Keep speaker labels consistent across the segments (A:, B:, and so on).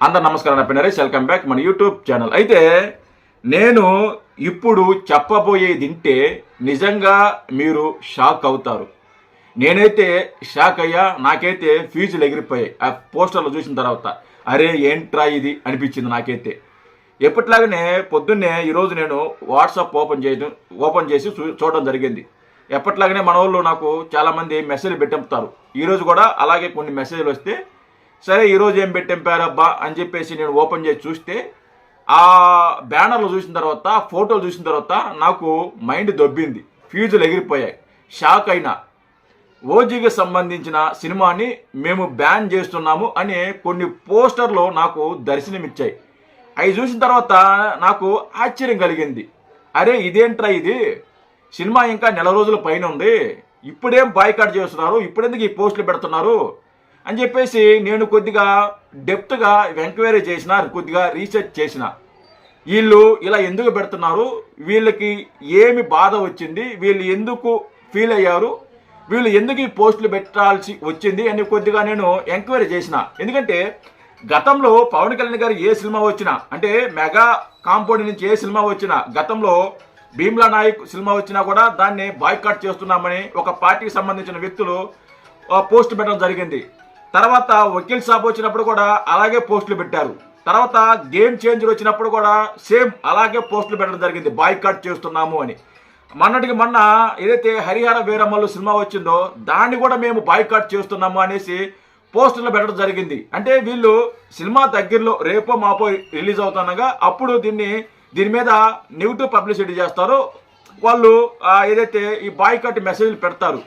A: అందరు నమస్కారం. నా పేరు నరేష్. వెల్కమ్ బ్యాక్ మన యూట్యూబ్ ఛానల్. అయితే నేను ఇప్పుడు చెప్పబోయేది వింటే నిజంగా మీరు షాక్ అవుతారు. నేనైతే షాక్ అయ్యా. నాకైతే ఫీజులు ఎగిరిపోయాయి ఆ పోస్టర్లు చూసిన తర్వాత. అరే ఏంట్రా ఇది అనిపించింది నాకైతే. ఎప్పటిలాగానే పొద్దున్నే ఈరోజు నేను వాట్సాప్ ఓపెన్ చేసి చూడడం జరిగింది. ఎప్పటిలాగానే మన వాళ్ళు నాకు చాలామంది మెసేజ్లు పెట్టంపుతారు. ఈరోజు కూడా అలాగే కొన్ని మెసేజ్లు వస్తే సరే ఈరోజు ఏం పెట్టంపారబ్బా అని చెప్పేసి నేను ఓపెన్ చేసి చూస్తే ఆ బ్యానర్లు చూసిన తర్వాత, ఫోటోలు చూసిన తర్వాత నాకు మైండ్ దొబ్బింది. ఫ్యూజులు ఎగిరిపోయాయి. షాక్ అయినా. ఓజీకి సంబంధించిన సినిమాని మేము బ్యాన్ చేస్తున్నాము అనే కొన్ని పోస్టర్లు నాకు దర్శనమిచ్చాయి. అవి చూసిన తర్వాత నాకు ఆశ్చర్యం కలిగింది. అరే ఇదేంట్రా ఇది, సినిమా ఇంకా నెల రోజుల పైన ఉంది, ఇప్పుడేం బాయ్కాట్ చేస్తున్నారు, ఇప్పుడెందుకు ఈ పోస్టులు పెడుతున్నారు అని చెప్పేసి నేను కొద్దిగా డెప్త్గా ఎంక్వైరీ చేసిన, కొద్దిగా రీసెర్చ్ చేసిన. వీళ్ళు ఇలా ఎందుకు పెడుతున్నారు, వీళ్ళకి ఏమి బాధ వచ్చింది, వీళ్ళు ఎందుకు ఫీల్ అయ్యారు, వీళ్ళు ఎందుకు ఈ పోస్టులు పెట్టాల్సి వచ్చింది అని కొద్దిగా నేను ఎంక్వైరీ చేసిన. ఎందుకంటే గతంలో పవన్ కళ్యాణ్ గారు ఏ సినిమా వచ్చినా, అంటే మెగా కాంపౌండ్ నుంచి ఏ సినిమా వచ్చినా, గతంలో భీమ్లా నాయక్ సినిమా వచ్చినా కూడా దాన్ని బాయ్కాట్ చేస్తున్నామని ఒక పార్టీకి సంబంధించిన వ్యక్తులు పోస్ట్ పెట్టడం జరిగింది. తర్వాత వకీల్ సాబ్ వచ్చినప్పుడు కూడా అలాగే పోస్టులు పెట్టారు. తర్వాత గేమ్ చేంజర్ వచ్చినప్పుడు కూడా సేమ్ అలాగే పోస్టులు పెట్టడం జరిగింది, బాయ్కాట్ చేస్తున్నాము అని. మొన్నటికి మొన్న ఏదైతే హరిహర వీరమల్లు సినిమా వచ్చిందో దాన్ని కూడా మేము బాయ్కాట్ చేస్తున్నాము అనేసి పోస్టులు పెట్టడం జరిగింది. అంటే వీళ్ళు సినిమా దగ్గరలో రేపో మాపో రిలీజ్ అవుతుండగా అప్పుడు దీని మీద నెగిటివ్ పబ్లిసిటీ చేస్తారు వాళ్ళు. ఏదైతే ఈ బాయ్కాట్ మెసేజ్లు పెడతారు.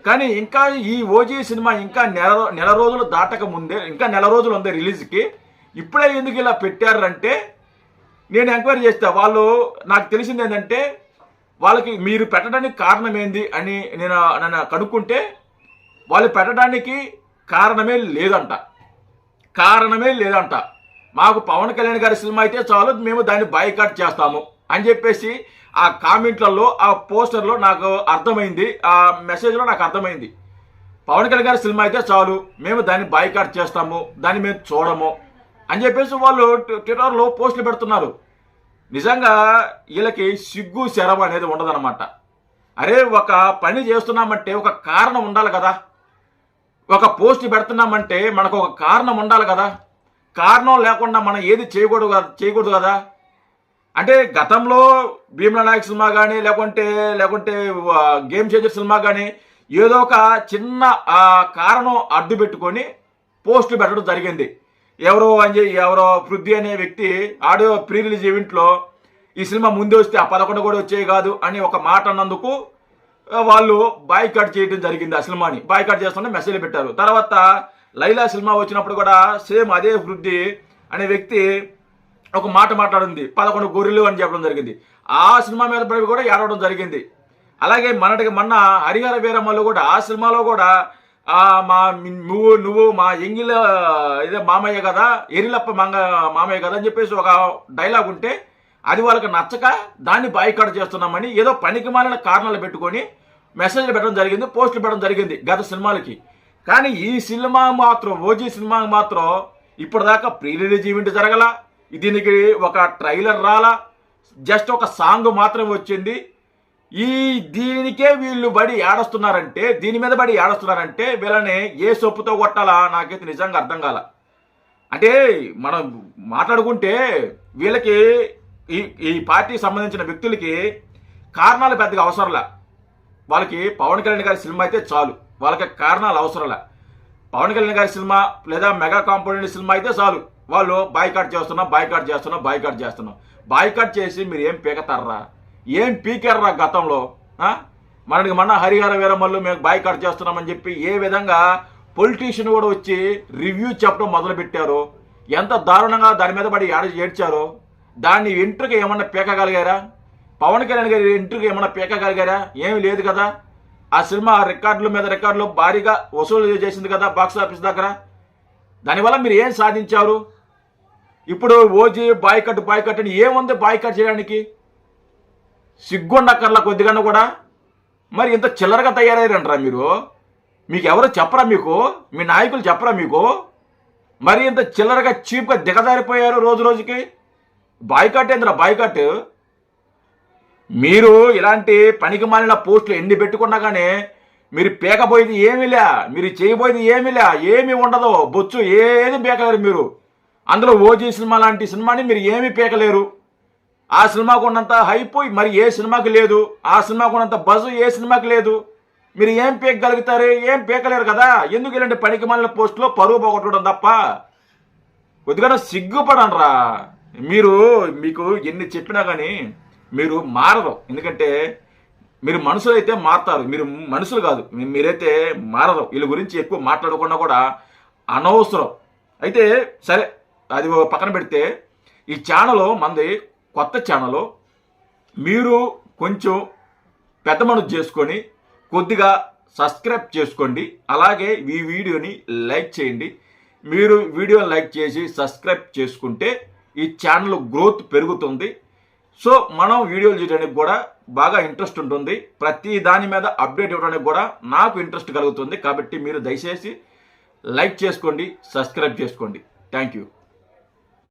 A: కానీ ఇంకా ఈ ఓజీ సినిమా ఇంకా నెల రోజులు దాటక ముందే, ఇంకా నెల రోజులు ఉంది రిలీజ్కి, ఇప్పుడే ఎందుకు ఇలా పెట్టారంటే నేను ఎంక్వైరీ చేస్తే నాకు తెలిసింది ఏంటంటే వాళ్ళకి మీరు పెట్టడానికి కారణం ఏంది అని నన్ను కనుక్కుంటే వాళ్ళు పెట్టడానికి కారణమే లేదంట. మాకు పవన్ కళ్యాణ్ గారి సినిమా అయితే చాలు, మేము దాన్ని బాయ్కాట్ చేస్తాము అని చెప్పేసి ఆ కామెంట్లలో, ఆ పోస్టర్లో నాకు అర్థమైంది, ఆ మెసేజ్లో నాకు అర్థమైంది. పవన్ కళ్యాణ్ గారి సినిమా అయితే చాలు, మేము దాన్ని బాయ్కాట్ చేస్తాము, దాన్ని మేము చూడము అని చెప్పేసి వాళ్ళు ట్విట్టర్లో పోస్టులు పెడుతున్నారు. నిజంగా వీళ్ళకి సిగ్గు శరం అనేది ఉండదన్నమాట. అరే ఒక పని చేస్తున్నామంటే ఒక కారణం ఉండాలి కదా, ఒక పోస్ట్ పెడుతున్నామంటే మనకు ఒక కారణం ఉండాలి కదా. కారణం లేకుండా మనం ఏది చేయకూడదు కదా. అంటే గతంలో భీమ్లా నాయక్ సినిమా కానీ లేకుంటే గేమ్ చేంజర్ సినిమా కానీ ఏదో ఒక చిన్న కారణం అడ్డు పెట్టుకొని పోస్టులు పెట్టడం జరిగింది. ఎవరో పృథ్వీ అనే వ్యక్తి ఆడియో ప్రీ రిలీజ్ ఈవెంట్లో ఈ సినిమా ముందే వస్తే ఆ 11 కూడా వచ్చేవి కాదు అని ఒక మాట అన్నందుకు వాళ్ళు బాయ్కాట్ చేయడం జరిగింది. ఆ సినిమాని బాయ్కాట్ చేస్తుంటే మెసేజ్ పెట్టారు. తర్వాత లైలా సినిమా వచ్చినప్పుడు కూడా సేమ్ అదే పృథ్వీ అనే వ్యక్తి ఒక మాట మాట్లాడింది, 11 గొర్రెలు అని చెప్పడం జరిగింది. ఆ సినిమా మీద పడి కూడా ఏడవడం జరిగింది. అలాగే మొన్న హరిహర వీరమ్మలు కూడా ఆ సినిమాలో కూడా నువ్వు మా ఎంగిల ఇదే మామయ్య కదా, ఎరిలప్ప మామయ్య కదా అని చెప్పేసి ఒక డైలాగ్ ఉంటే అది వాళ్ళకి నచ్చక దాన్ని బాయ్కాట్ చేస్తున్నామని ఏదో పనికి మాలిన కారణాలు పెట్టుకొని మెసేజ్లు పెట్టడం జరిగింది, పోస్టులు పెట్టడం జరిగింది గత సినిమాలకి. కానీ ఈ సినిమా మాత్రం, ఓజీ సినిమా మాత్రం ఇప్పటిదాకా ప్రీ రిలీజ్ ఈవెంట్ జరగల, దీనికి ఒక ట్రైలర్ రాలా, జస్ట్ ఒక సాంగ్ మాత్రమే వచ్చింది. దీనికే వీళ్ళు దీని మీద బడి ఏడుస్తున్నారంటే వీళ్ళని ఏ సొప్పుతో కొట్టాలా నాకైతే నిజంగా అర్థం కాల. అంటే మనం మాట్లాడుకుంటే వీళ్ళకి ఈ పార్టీకి సంబంధించిన వ్యక్తులకి కారణాలు పెద్దగా అవసరంలా. వాళ్ళకి పవన్ కళ్యాణ్ గారి సినిమా అయితే చాలు, వాళ్ళకి కారణాలు అవసరంలా. పవన్ కళ్యాణ్ గారి సినిమా లేదా మెగా కాంపౌండ్ సినిమా అయితే చాలు, వాళ్ళు బాయ్కాట్ చేస్తున్నాం. బాయ్కాట్ చేసి మీరు ఏం పీకతారా, ఏం పీకారా గతంలో? మొన్న హరిహర వీరమల్లు మేము బాయ్కాట్ చేస్తున్నామని చెప్పి ఏ విధంగా పొలిటీషియన్ కూడా వచ్చి రివ్యూ చెప్పడం మొదలుపెట్టారో, ఎంత దారుణంగా దాని మీద పడి ఏడ్చారో, దాన్ని ఎంట్రుకి ఏమన్నా పీకగలిగారా? పవన్ కళ్యాణ్ గారి ఎంట్రుకి ఏమన్నా పీకగలిగారా? ఏమి లేదు కదా. ఆ సినిమా రికార్డుల మీద రికార్డులు భారీగా వసూలు చేసింది కదా బాక్స్ ఆఫీస్ దగ్గర. దానివల్ల మీరు ఏం సాధించారు? ఇప్పుడు ఓజీ బాయ్కాట్ అని ఏముంది బాయ్కాట్ చేయడానికి? సిగ్గుండక్కర్లా కొద్దిగా కూడా. మరి ఇంత చిల్లరగా తయారయ్యారంటారా మీరు? మీకు ఎవరు చెప్పరా? మీకు మీ నాయకులు చెప్పరా? మీకు మరి ఇంత చిల్లరగా చీప్గా దిగజారిపోయారు రోజు రోజుకి. బాయ్కాట్ ఏంద్రా బాయ్కాట్? మీరు ఇలాంటి పనికి మాలిన పోస్టులు ఎన్ని పెట్టుకున్నా కానీ మీరు పీకపోయేది ఏమీలే, మీరు చేయబోయేది ఏమీలే, ఏమీ ఉండదు. బొచ్చు ఏది పీకలేరు మీరు. అందులో ఓజీ సినిమా లాంటి సినిమాని మీరు ఏమీ పీకలేరు. ఆ సినిమాకు ఉన్నంత హైప్ మరి ఏ సినిమాకి లేదు, ఆ సినిమాకు ఉన్నంత బజ్ ఏ సినిమాకి లేదు. మీరు ఏం పీకగలుగుతారు? ఏం పీకలేరు కదా. ఎందుకు ఇలాంటి పనికి మాలిన పోస్టులో పరువు పోగొట్టడం తప్ప? కొద్దిగా సిగ్గుపడనరా మీరు. మీకు ఎన్ని చెప్పినా కానీ మీరు మారరు. ఎందుకంటే మీరు మనుషులు అయితే మారుతారు, మీరు మనుషులు కాదు. మీరైతే మారరు. వీళ్ళ గురించి ఎక్కువ మాట్లాడకుండా కూడా అనవసరం. అయితే సరే, అది పక్కన పెడితే ఈ ఛానల్ మంది కొత్త ఛానల్. మీరు కొంచెం పెద్ద మనసు చేసుకొని కొద్దిగా సబ్స్క్రైబ్ చేసుకోండి. అలాగే ఈ వీడియోని లైక్ చేయండి. మీరు వీడియోని లైక్ చేసి సబ్స్క్రైబ్ చేసుకుంటే ఈ ఛానల్ గ్రోత్ పెరుగుతుంది. సో మనం వీడియోలు చేయడానికి కూడా బాగా ఇంట్రెస్ట్ ఉంటుంది. ప్రతి దాని మీద అప్డేట్ ఇవ్వడానికి కూడా నాకు ఇంట్రెస్ట్ కలుగుతుంది. కాబట్టి మీరు దయచేసి లైక్ చేసుకోండి, సబ్స్క్రైబ్ చేసుకోండి. Thank you.